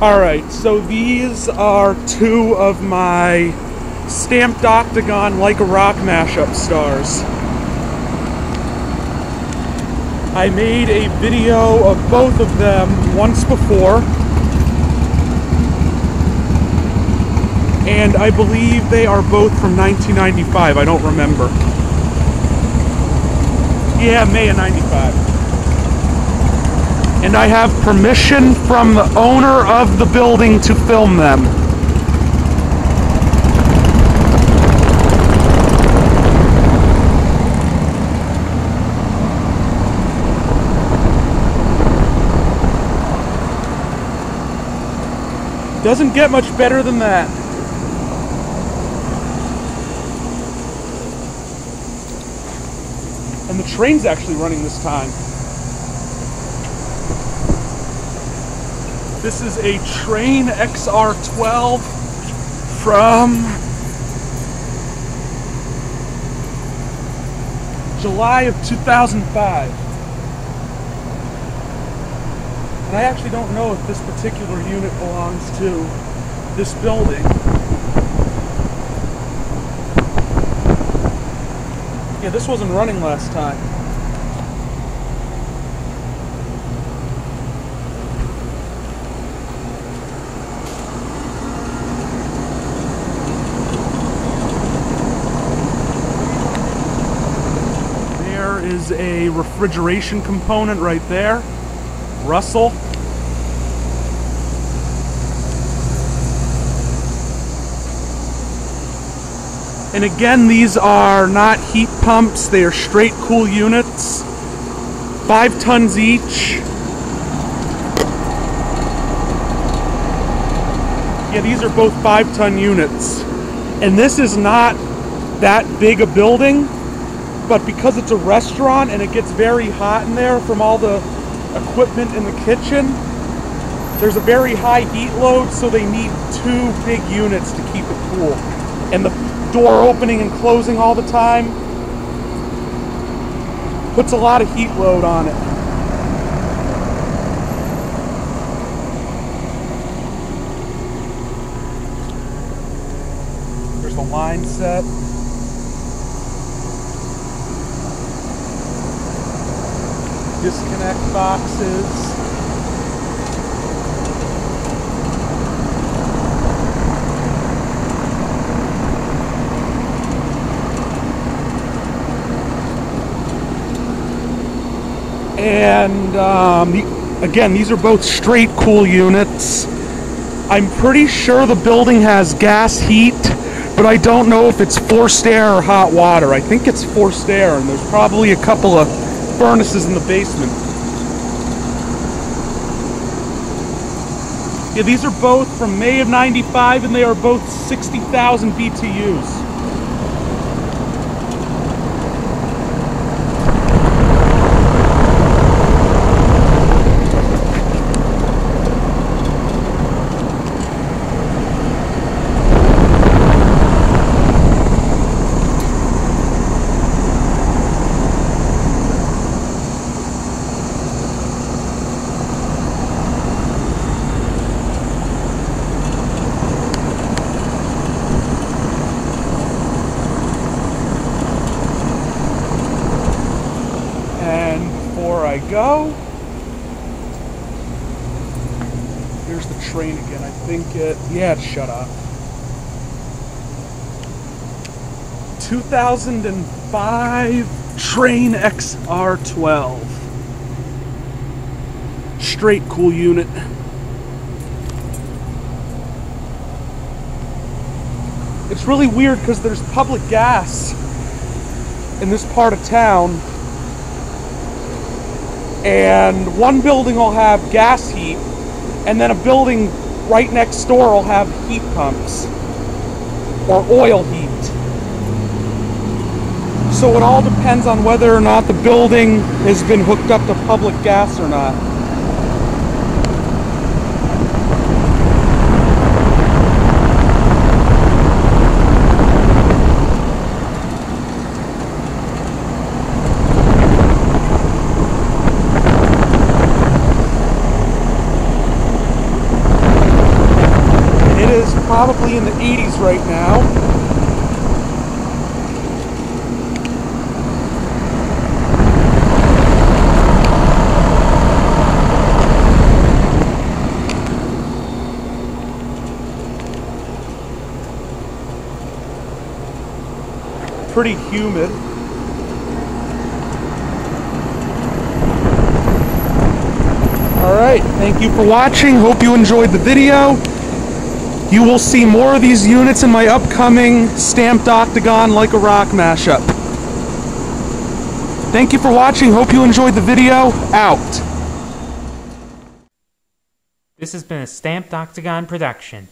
Alright, so these are two of my stamped octagon like a rock mashup stars. I made a video of both of them once before, and I believe they are both from 1995. I don't remember. Yeah, May of 95. And I have permission from the owner of the building to film them. Doesn't get much better than that. And the train's actually running this time. This is a Train XR12 from July of 2005. And I actually don't know if this particular unit belongs to this building. Yeah, this wasn't running last time. There is a refrigeration component right there. Russell. And again, these are not heat pumps, they are straight cool units. 5 tons each. Yeah, these are both 5-ton units. And this is not that big a building, but because it's a restaurant and it gets very hot in there from all the equipment in the kitchen, there's a very high heat load, so they need 2 big units to keep it cool. And the door opening and closing all the time puts a lot of heat load on it. There's the line set. Disconnect boxes. And again, these are both straight cool units. I'm pretty sure the building has gas heat, but I don't know if it's forced air or hot water. I think it's forced air, and there's probably a couple of furnaces in the basement. Yeah, these are both from May of 95, and they are both 60,000 BTUs. Go. Here's the train again. I think yeah, it's shut off. 2005 Train XR12. Straight cool unit. It's really weird because there's public gas in this part of town. And one building will have gas heat, and then a building right next door will have heat pumps or oil heat. So it all depends on whether or not the building has been hooked up to public gas or not. probably in the 80s right now. Pretty humid. Alright, thank you for watching. Hope you enjoyed the video. You will see more of these units in my upcoming Stamped Octagon Like a Rock mashup. Thank you for watching. Hope you enjoyed the video. Out. This has been a Stamped Octagon production.